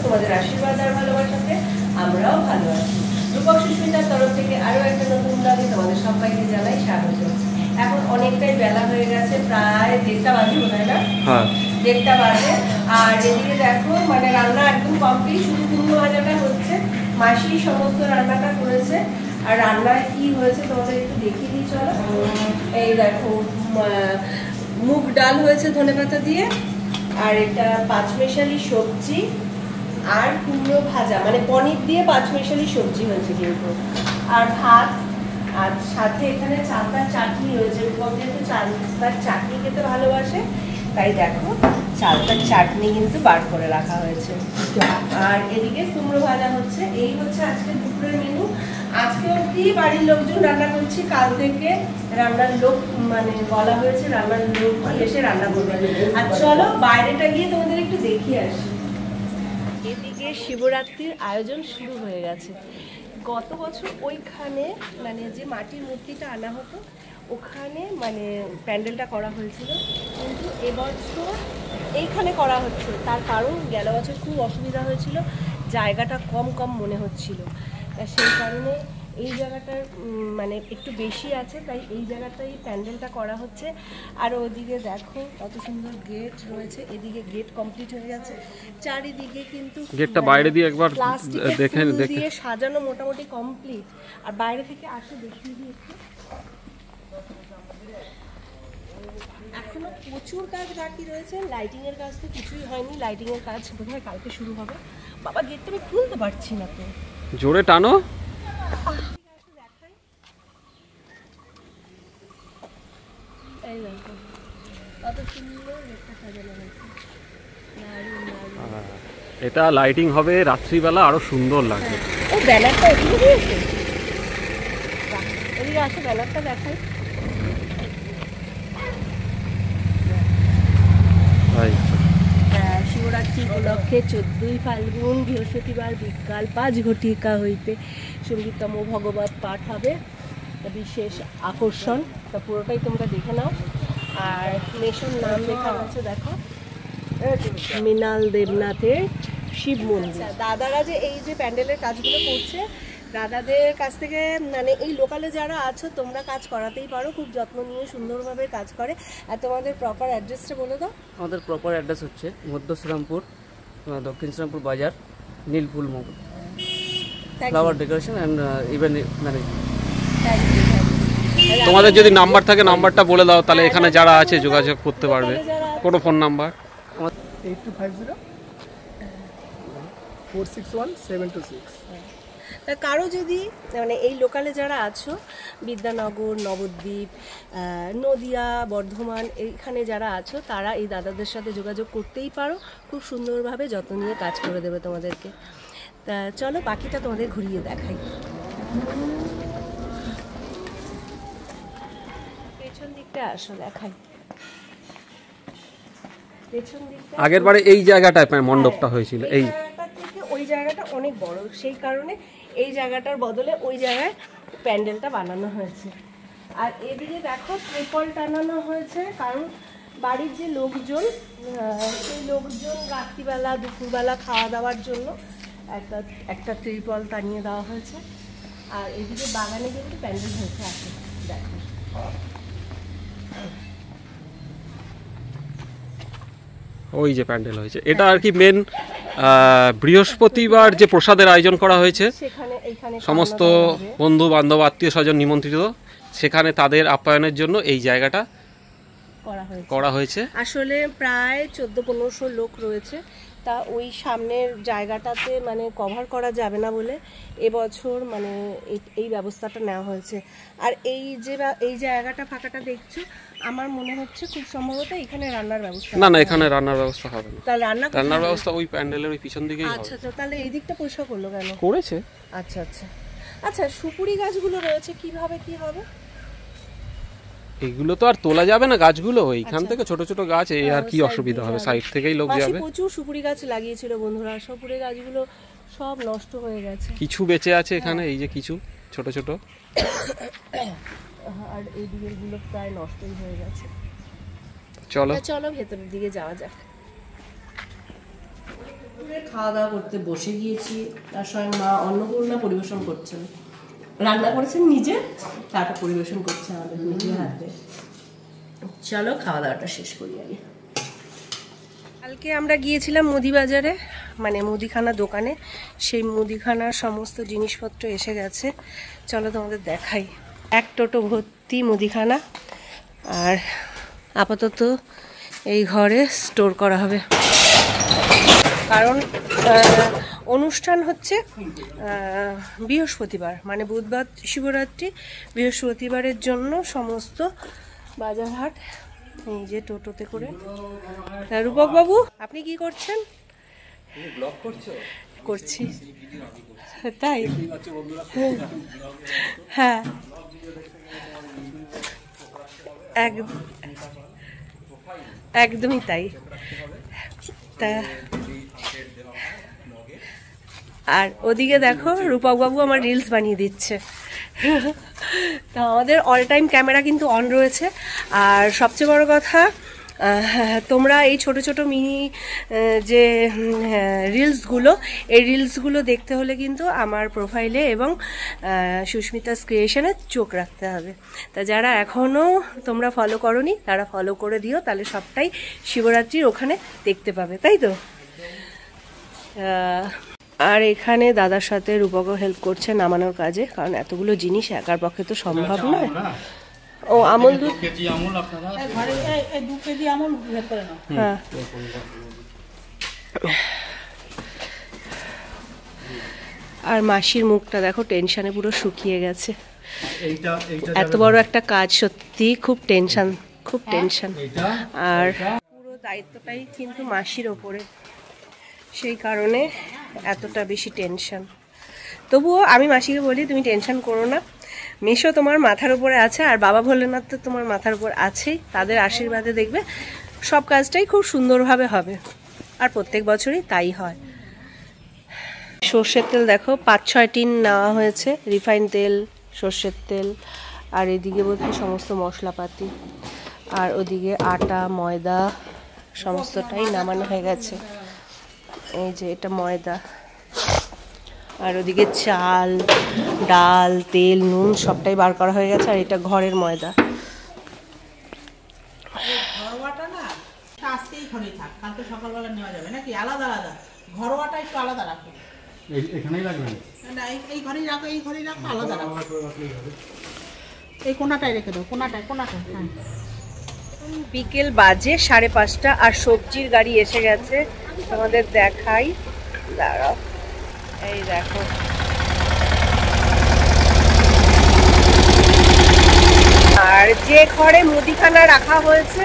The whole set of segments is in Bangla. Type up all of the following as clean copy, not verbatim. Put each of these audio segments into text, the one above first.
তোমাদের আশীর্বাদ আর ভালোবাসাতে আমরাও ভালো আছি। রূপক সুস্মিতার তরফ থেকে আরও একটা নতুন ব্লগে তোমাদের সবাইকে জানাই স্বাগত। এখন অনেকটাই বেলা হয়ে গেছে, প্রায় 1:30 বাজে বোধ হয় না? হ্যাঁ 1:30 বাজে। আর এদিকে দেখো মানে রান্না একদম কমপ্লিট, শুধু কুমড়ো ভাজাটা হচ্ছে। মাসি সমস্ত রান্নাটা করেছে। আর রান্নায় কি হয়েছে তোমাদের একটু দেখিয়ে দিই চলো। এই দেখো মুগ ডাল হয়েছে ধনেপাতা দিয়ে, আর এটা পাঁচমেশালি সবজি আর কুমড়ো ভাজা, মানে পনির দিয়ে পাঁচমেশালি সবজি হয়েছে কিন্তু, আর ভাত, আর সাথে এখানে চালতার চাটনি রয়েছে। রূপক যেহেতু চালতার চাটনি খেতে ভালোবাসে, তাই দেখো চালতার চাটনি কিন্তু বার করে রাখা হয়েছে। আর এদিকে কুমড়ো ভাজা হচ্ছে। এই হচ্ছে আজকে দুপুরের মেনু। আজকে অবধি বাড়ির লোকজন রান্না করছি, কাল থেকে রান্নার লোক মানে বলা হয়েছে, রান্নার লোক এসে রান্না করবে। আর চলো বাইরেটা গিয়ে তোমাদের একটু দেখিয়ে আসি। এদিকে শিবরাত্রির আয়োজন শুরু হয়ে গেছে। গত বছর ওইখানে মানে যে মাটির মূর্তিটা আনা হতো ওখানে মানে প্যান্ডেলটা করা হয়েছিল, কিন্তু এবছর এইখানে করা হচ্ছে। তার কারণ গেল বছর খুব অসুবিধা হয়েছিল, জায়গাটা কম মনে হচ্ছিল, সেই কারণে এই জায়গাটার মানে একটু বেশি আছে, তাই এই জায়গাটাই প্যান্ডেলটা করা হচ্ছে। আর ওদিকে দেখো কত সুন্দর গেট রয়েছে, এদিকে গেট কমপ্লিট হয়ে গেছে, চারিদিকে কিন্তু গেটটা বাইরে দিয়ে একবার দেখে দিয়ে সাজানো মোটামুটি কমপ্লিট। আর বাইরে থেকে আসে দেখিয়ে দিয়ে এখনো প্রচুর কাজ বাকি রয়েছে। লাইটিং এর কাজ তো কিছুই হয়নি, লাইটিং এর কাজ বোধহয় কালকে শুরু হবে। বাবা গেটটা আমি খুলতে পারছি না, তো জোরে টানো। এই দেখো কত সুন্দর গেটটা সাজানো হয়েছে। এটা লাইটিং হবে রাত্রিবেলা, আরো সুন্দর লাগবে। ও ব্যানারটা এদিকে দিয়েছে, এদিকে আসো ব্যানারটা দেখাই। শিবরাত্রি উপলক্ষে 14ই ফাল্গুন বৃহস্পতিবার বিকাল 5 ঘটিকা হইতে সঙ্গীতম ভগবত পাঠ হবে, বিশেষ আকর্ষণ। তা পুরোটাই তোমরা দেখে নাও। আর মেশোর নাম লেখা আছে দেখো, মৃণাল দেবনাথের শিব মন্দির। দাদারা যে এই যে প্যান্ডেলের কাজগুলো করছে, দাদাদের কাছ থেকে মানে এই লোকালে যারা আছো তোমরা কাজ করাতেই পারো, খুব যত্ন নিয়ে সুন্দরভাবে কাজ করে। আর তোমাদের প্রপার অ্যাড্রেসটা বলে দাও। আমাদের প্রপার অ্যাড্রেস হচ্ছে মধ্য শ্রীরামপুর, দক্ষিণ শ্রীরামপুর বাজার, নীলফুল মোড়, flower decoration and event management. তোমাদের যদি নাম্বার থাকে নাম্বারটা বলে দাও, তাহলে এখানে যারা আছে যোগাযোগ করতে পারবে। কোনো ফোন নাম্বার? 8250461726। তা কারো যদি মানে এই লোকালে যারা আছো, বিদ্যানগর, নবদ্বীপ, নদিয়া, বর্ধমান, এইখানে যারা আছো তারা এই দাদাদের সাথে যোগাযোগ করতেই পারো, খুব সুন্দরভাবে যত্ন নিয়ে কাজ করে দেবে তোমাদেরকে। তা চলো বাকিটা তোমাদের ঘুরিয়ে দেখাই। পেছন দিকটা আসো দেখাই। পেছন দিকটা আগের বারে এই জায়গাটায় মণ্ডপটা হয়েছিল, এই ওই জায়গাটা অনেক বড়, সেই কারণে এই জায়গাটার বদলে ওই জায়গায় প্যান্ডেলটা বানানো হয়েছে। আর এদিকে দেখো ত্রিপল টানানো হয়েছে, কারণ বাড়ির যে লোকজন সেই লোকজন রাত্রিবেলা দুপুরবেলা খাওয়া দাওয়ার জন্য একটা ত্রিপল টানিয়ে দেওয়া হয়েছে। আর এদিকে বাগানে কিন্তু প্যান্ডেল হয়েছে আছে দেখো। ওই যে প্যান্ডেল হয়েছে, এটা আর কি মেন বৃহস্পতিবার যে প্রসাদের আয়োজন করা হয়েছে, সমস্ত বন্ধু বান্ধব আত্মীয় স্বজন নিমন্ত্রিত, সেখানে তাদের আপ্যায়নের জন্য এই জায়গাটা করা হয়েছে। আসলে প্রায় 1400-1500 লোক রয়েছে, তা ওই সামনের জায়গাটাতে মানে কভার করা যাবে না বলে এবছর মানে এই ব্যবস্থাটা নেওয়া হয়েছে। আর এই জায়গাটা ফাঁকাটা দেখছো, আমার মনে হচ্ছে খুব সম্ভবত এখানে রান্নার ব্যবস্থা। না এখানে রান্নার ব্যবস্থা হবে না। তাহলে রান্নার ব্যবস্থা ওই প্যান্ডেলের ওই পিছন দিকেই হবে। আচ্ছা, তাহলে এই দিকটা পরিষ্কার করলো কেন? করেছে। আচ্ছা সুপুরি গাছগুলো রয়েছে, কিভাবে কি হবে? এগুলো তো আর তোলা যাবে না গাছগুলো, এইখান থেকে ছোট ছোট গাছ, এই আর কি অসুবিধা হবে, সাইড থেকেই লোক যাবে। প্রচুর সুপুরি গাছ লাগিয়েছিল বন্ধুরা, সুপুরি গাছগুলো সব নষ্ট হয়ে গেছে, কিছু বেঁচে আছে এখানে, এই যে কিছু ছোট ছোট, আর এই দিকের গুলো প্রায় নষ্টই হয়ে গেছে। চলো চলো ভেতরের দিকে যাওয়া যাক। করে খাওয়া দাওয়া করতে বসে গিয়েছি। তার সঙ্গে মা অন্নপূর্ণা পরিবেশন করছেন, রান্না করেছেন নিজে, তারপর পরিবেশন করছে আমাদের নিজের হাতে। চলো খাওয়া দাওয়াটা শেষ করি আগে। কালকে আমরা গিয়েছিলাম মুদি বাজারে, মানে মুদিখানা দোকানে। সেই মুদিখানার সমস্ত জিনিসপত্র এসে গেছে, চলো তোমাদের দেখাই। এক টোটো ভর্তি মুদিখানা, আর আপাতত এই ঘরে স্টোর করা হবে, কারণ অনুষ্ঠান হচ্ছে বৃহস্পতিবার, মানে বুধবার শিবরাত্রি, বৃহস্পতিবারের জন্য সমস্ত বাজার হাট এই যে টোটোতে করে। রূপক বাবু, আপনি কি করছেন? করছি, তাই? হ্যাঁ, একদমই তাই। তা আর ওদিকে দেখো রূপক বাবু আমার রিলস বানিয়ে দিচ্ছে। তা আমাদের অল টাইম ক্যামেরা কিন্তু অন রয়েছে। আর সবচেয়ে বড় কথা, তোমরা এই ছোট ছোট মিনি যে রিলসগুলো, এই রিলসগুলো দেখতে হলে কিন্তু আমার প্রোফাইলে এবং সুস্মিতাস ক্রিয়েশনে চোখ রাখতে হবে। তা যারা এখনও তোমরা ফলো করোনি তারা ফলো করে দিও, তাহলে সবটাই শিবরাত্রির ওখানে দেখতে পাবে, তাই তো? আর এখানে দাদার সাথে রূপকও হেল্প করছে নামানোর কাজে, কারণ এতগুলো জিনিস একার পক্ষে তো সম্ভব নয়। ও আমুল দুধ, হ্যাঁ। আর মাসির মুখটা দেখো, টেনশনে পুরো শুকিয়ে গেছে। এত বড় একটা কাজ, সত্যি খুব টেনশন, খুব টেনশন। আর পুরো দায়িত্বটাই কিন্তু মাসির ওপরে, সেই কারণে এতটা বেশি টেনশন। তবুও আমি মাসিকে বলি, তুমি টেনশন করো না, মেশো তোমার মাথার উপরে আছে, আর বাবা ভোলেনাথ তো তোমার মাথার উপর আছেই। তাদের আশীর্বাদে দেখবে সব কাজটাই খুব সুন্দরভাবে হবে, আর প্রত্যেক বছরই তাই হয়। সর্ষের তেল দেখো 5-6 টিন নেওয়া হয়েছে, রিফাইন তেল, সর্ষের তেল, আর এদিকে বোধহয় সমস্ত মশলাপাতি, আর ওদিকে আটা ময়দা সমস্তটাই নামানো হয়ে গেছে। এই যে এটা ময়দা, আর ওদিকে চাল ডাল তেল নুন সবটাই বার করা হয়ে গেছে, আর এটা ঘরের ময়দা। ঘরোয়াটা না আজকেই ঘরেই থাক, কালকে সকালবেলা নেওয়া যাবে নাকি? আলাদা আলাদা, ঘরোয়াটা একটু আলাদা রাখো। এখানেই রাখবেন না, এই ঘরেই রাখো, এই ঘরেই রাখো, আলাদা রাখো। এই কোনাটায় রেখে দাও, কোনাটায়। হ্যাঁ, বিকেল বাজে 5:30, আর সবজির গাড়ি এসে গেছে, তোমাদের দেখাই, দাঁড়াও। এই দেখো, আর যে ঘরে মুদিখানা রাখা হয়েছে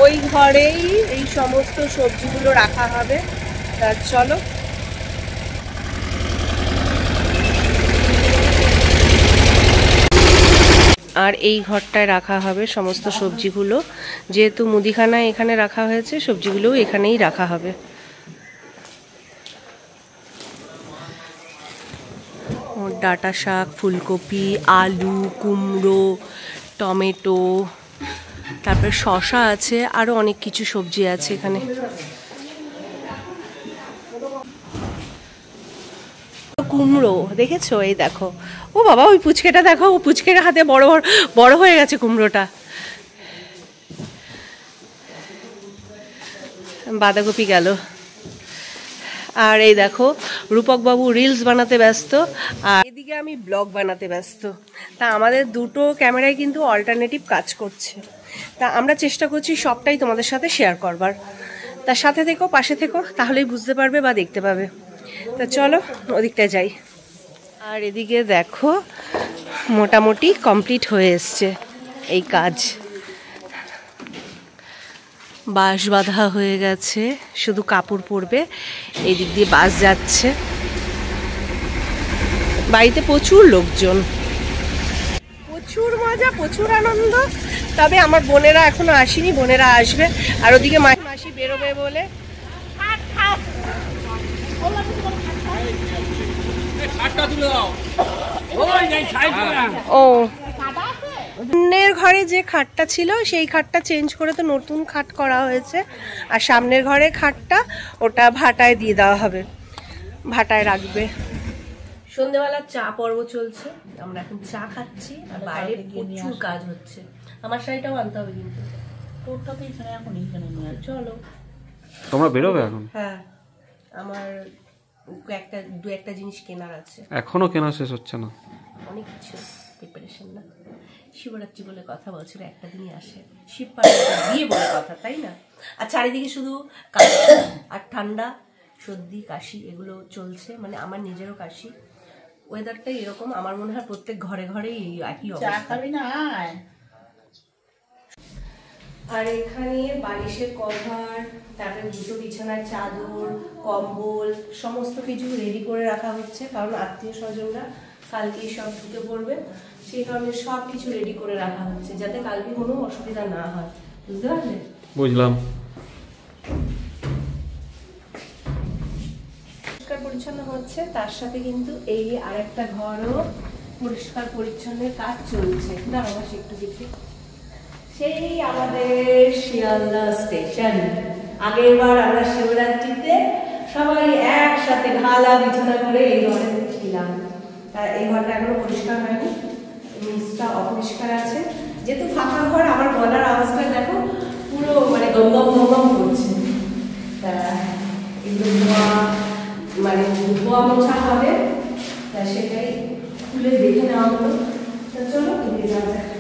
ওই ঘরেই এই সমস্ত সবজিগুলো রাখা হবে। তা চলো। আর এই ঘরটায় রাখা হবে সমস্ত সবজিগুলো, যেহেতু মুদিখানা এখানে রাখা হয়েছে, সবজিগুলোও এখানেই রাখা হবে। ডাঁটা শাক, ফুলকপি, আলু, কুমড়ো, টমেটো, তারপরে শসা আছে, আরও অনেক কিছু সবজি আছে এখানে। কুমড়ো দেখেছো? এই দেখো, ও বাবা, ওই পুচকেটা দেখো, ও পুচকের হাতে বড় হয়ে গেছে কুমড়োটা। বাঁধাকপি গেল। আর এই দেখো রূপক বাবু রিলস বানাতে ব্যস্ত, আর এদিকে আমি ব্লগ বানাতে ব্যস্ত। তা আমাদের দুটো ক্যামেরায় কিন্তু অল্টারনেটিভ কাজ করছে, তা আমরা চেষ্টা করছি সবটাই তোমাদের সাথে শেয়ার করবার। তার সাথে থেকো, পাশে থেকো, তাহলেই বুঝতে পারবে বা দেখতে পাবে। তা চলো ওদিকটায় যাই। আর এদিকে দেখো মোটামুটি কমপ্লিট হয়ে এসছে এই কাজ, বাঁশ বাঁধা হয়ে গেছে, শুধু কাপড় পরবে। এই দিক দিয়ে বাস যাচ্ছে, বাড়িতে প্রচুর লোকজন, প্রচুর মজা, প্রচুর আনন্দ। তবে আমার বোনেরা এখনো আসেনি, বোনেরা আসবে। আর ওদিকে মাসি বেরোবে বলে ও সামনের ঘরে যে খাটটা ছিল সেই খাটটা চেঞ্জ করে তো নতুন খাট করা হয়েছে, আর সামনের ঘরে খাটটা ওটা ভাটায় দিয়ে দেওয়া হবে, ভাটায় রাখবে। সন্ধ্যেবেলার চা পর্ব চলছে, আমরা এখন চা খাচ্ছি আর বাইরে প্রচুর কাজ হচ্ছে। আমার শাড়িটাও আনতে হবে কিন্তু। তোরটা তো এখানে এখন এইখানে নিয়ে আয়। চলো। তোমরা বেরোবে এখন? হ্যাঁ, আমার দু একটা জিনিস কেনার আছে। এখনো কেনা শেষ হচ্ছে না? অনেক কিছু প্রিপারেশন না। শিবরাত্রি বলে কথা, বছরে একটা দিনই আসে, শিব পার্বতী দিয়ে বলে কথা, তাই না? আর চারিদিকে শুধু কাশি আর ঠান্ডা, সর্দি কাশি এগুলো চলছে, মানে আমার নিজেরও কাশি। ওয়েদারটাই এরকম, আমার মনে হয় প্রত্যেক ঘরে ঘরেই এই একই চা অবস্থা। খাবি না? আয়। আর এখানে বালিশের কভার, তারপরে দুটো বিছানার চাদর, কম্বল সমস্ত কিছু রেডি করে রাখা হচ্ছে, কারণ আত্মীয় স্বজনরা কালকেই সব ঢুকে পড়বে, সেই কারণে সব কিছু রেডি করে রাখা হচ্ছে যাতে কালকে কোনো অসুবিধা না হয়, বুঝতে পারলে? বুঝলাম। পরিষ্কার পরিচ্ছন্ন হচ্ছে, তার সাথে কিন্তু এই আরেকটা ঘরও পরিষ্কার পরিচ্ছন্নের কাজ চলছে। দাঁড়াও একটু দেখি। সেই আমাদের শিয়ালদা স্টেশন, আগের বার আমরা শিবরাত্রিতে সবাই একসাথে ঢালা বিছানা করে এই ঘরে ছিলাম। তার এই ঘরটা এখনো পরিষ্কার হয়নি, নিচটা অপরিষ্কার আছে। যেহেতু ফাঁকা ঘর, আমার গলার আওয়াজটা দেখো পুরো মানে গমগম গমগম করছে। তা এগুলো ধোয়া মানে ধোয়া মোছা হবে, তা সেটাই খুলে দেখে নেওয়া হলো। তা চলো এগিয়ে যাওয়া যাক।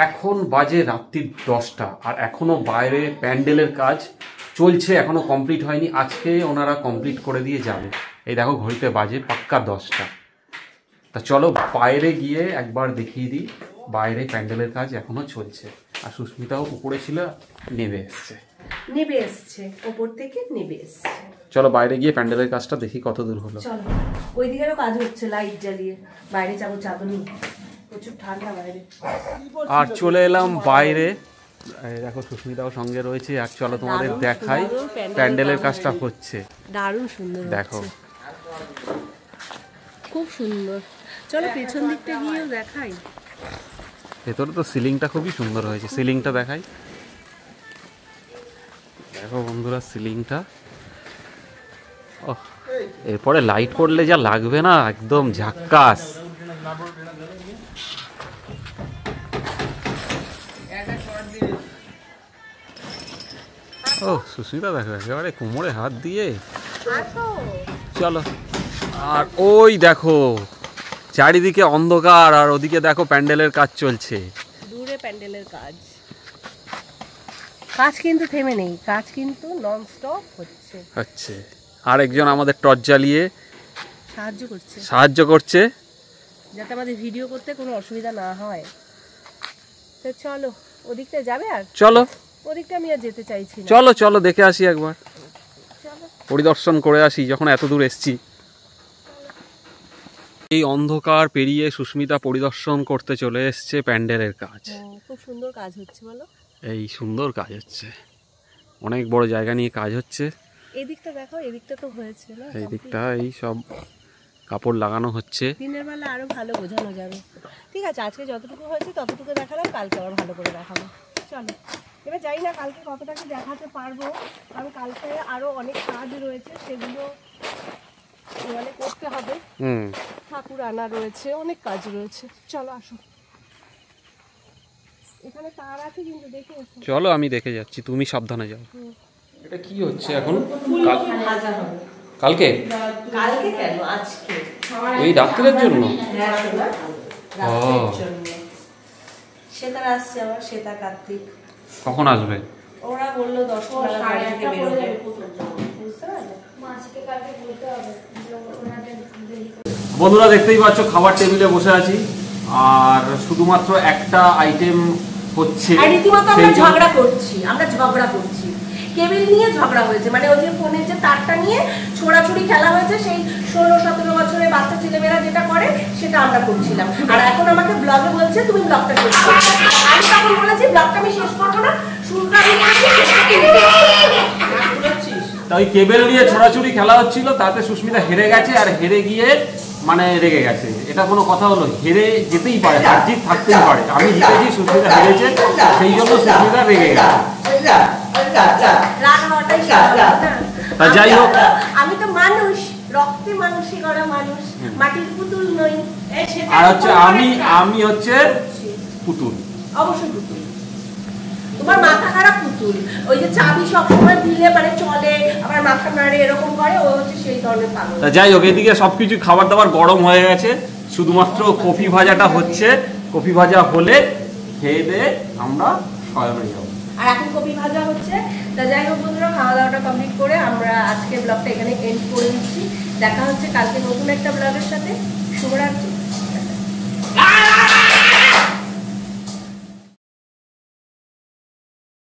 এখন বাজে রাত্রির 10টা আর এখনো বাইরে প্যান্ডেলের কাজ চলছে, এখনো কমপ্লিট হয়নি। আজকে ওনারা কমপ্লিট করে দিয়ে যাবে। এই দেখো ঘড়িতে বাজে পাক্কা 10টা। তা চলো বাইরে গিয়ে একবার দেখিয়ে দিই, বাইরে প্যান্ডেলের কাজ এখনো চলছে। আর সুস্মিতাও উপরে ছিল, নেবে এসছে ওপর থেকে নেবে এসছে। চলো বাইরে গিয়ে প্যান্ডেলের কাজটা দেখি কত দূর হলো। চলো, ওইদিকেরও কাজ হচ্ছে লাইট জ্বালিয়ে। বাইরে যাবো, চাদর নিয়ে, প্রচুর ঠান্ডা বাইরে। আর চলে এলাম বাইরে, দেখো সুস্মিতাও সঙ্গে রয়েছে। আর চলো তোমাদের দেখাই প্যান্ডেলের কাজটা হচ্ছে। দারুণ সুন্দর দেখো, খুব সুন্দর। চলো পেছন দিকটা গিয়েও দেখাই। ভেতরে তো সিলিংটা খুবই সুন্দর হয়েছে, সিলিংটা দেখাই। দেখো বন্ধুরা সিলিংটা, এরপরে লাইট পড়লে যা লাগবে না, একদম ঝাক্কাস। ও সুস্মিতা দেখো একেবারে কোমরে হাত দিয়ে। চলো, আর ওই দেখো চারিদিকে অন্ধকার, আর ওদিকে দেখো প্যান্ডেলের কাজ চলছে। দূরে প্যান্ডেলের কাজ, কাজ কিন্তু থেমে নেই, কাজ কিন্তু নন স্টপ হচ্ছে। আর একজন আমাদের টর্চ জ্বালিয়ে সাহায্য করছে যাতে আমাদের ভিডিও করতে কোনো অসুবিধা না হয়। তো চলো ওদিকটা যাবে? আর চলো ওদিকটা আমি আর যেতে চাইছি না। চলো চলো দেখে আসি একবার, পরিদর্শন করে আসি যখন এত দূর এসছি। এই অন্ধকার পেরিয়ে সুস্মিতা পরিদর্শন করতে চলে এসছে প্যান্ডেলের কাজ। খুব সুন্দর কাজ হচ্ছে বলো। এই সুন্দর কাজ হচ্ছে, অনেক বড় জায়গা নিয়ে কাজ হচ্ছে। এই দিকটা দেখো, এই দিকটা তো হয়েছে না, এই দিকটা এই সব কাপড় লাগানো হচ্ছে। দিনের বেলা আরো ভালো বোঝানো যাবে। ঠিক আছে, আজকে যতটুকু হয়েছে ততটুকু দেখালাম, কালকে আবার ভালো করে দেখাবো। চলো এবার যাই না কালকে কতটা কি দেখাতে পারবো, কারণ কালকে আরো অনেক কাজ রয়েছে, সেগুলো মানে করতে হবে। ঠাকুর আনা রয়েছে, অনেক কাজ রয়েছে। চলো আসো, এখানে তার আছে কিন্তু দেখে এসো। চলো আমি দেখে যাচ্ছি, তুমি সাবধানে যাও। এটা কি হচ্ছে এখন? ভাজা হবে কালকে? কালকে কেন, আজকে এই রাত্রের জন্য? হ্যাঁ শোনা, রাতের জন্য। শ্বেতার আসছে আবার, শ্বেতা কার্তিক। কখন আসবে? ওরা বললো 10টা বাড়ি থেকে বেরোবে, বুঝতে পারলে? বন্ধুরা দেখতেই পাচ্ছ খাবার টেবিলে বসে আছি, আর শুধুমাত্র একটা আইটেম হচ্ছে। আর রীতিমতো আমরা ঝগড়া করছি, কেবিল নিয়ে ঝগড়া হয়েছে, মানে ওই যে ফোনের যে তারটা নিয়ে ছোড়াছুড়ি খেলা হয়েছে, সেই 16-17 বছরের বাচ্চা ছেলেমেয়েরা যেটা করে সেটা আমরা করছিলাম। আর এখন আমাকে ব্লগে বলছে তুমি ব্লগটা শেষ করো। আমি তখন বলেছি ব্লগটা আমি শেষ করবো না, শুরুটা আমি তা ওই কেবেল নিয়ে ছোড়াছুড়ি খেলা হচ্ছিল, তাতে সুস্মিতা হেরে গেছে, আর হেরে গিয়ে মানে রেগে গেছে। এটা কোনো কথা হলো? হেরে যেতেই পারে, হার জিত থাকতেই পারে। আমি জিতেছি, সুস্মিতা হেরেছে, সেই জন্য সুস্মিতা রেগে গেছে। রাগ হওয়াটাই স্বাভাবিক না? তা যাই হোক, আমি তো মানুষ, রক্তে মানুষই করা মানুষ, মাটির পুতুল নই। আর হচ্ছে আমি হচ্ছে পুতুল। অবশ্যই পুতুল। তোমার মাথা খারাপ পুতুল, ওই যে চাবি সবসময় দিলে মানে চলে, আবার মাথা নাড়ে, এরকম করে, ও হচ্ছে সেই ধরনের পাগল। তা যাই হোক, এদিকে সবকিছু খাবার দাবার গরম হয়ে গেছে, শুধুমাত্র কফি ভাজাটা হচ্ছে। কফি ভাজা হলে খেয়ে দিয়ে আমরা শয়নে যাবো। আর এখন কপি ভাজা হচ্ছে। তা যাই হোক বন্ধুরা, খাওয়া দাওয়াটা কমপ্লিট করে আমরা আজকে ব্লগটা এখানে এন্ড করে দিচ্ছি। দেখা হচ্ছে কালকে নতুন একটা ব্লগের সাথে। শুভরাত্রি।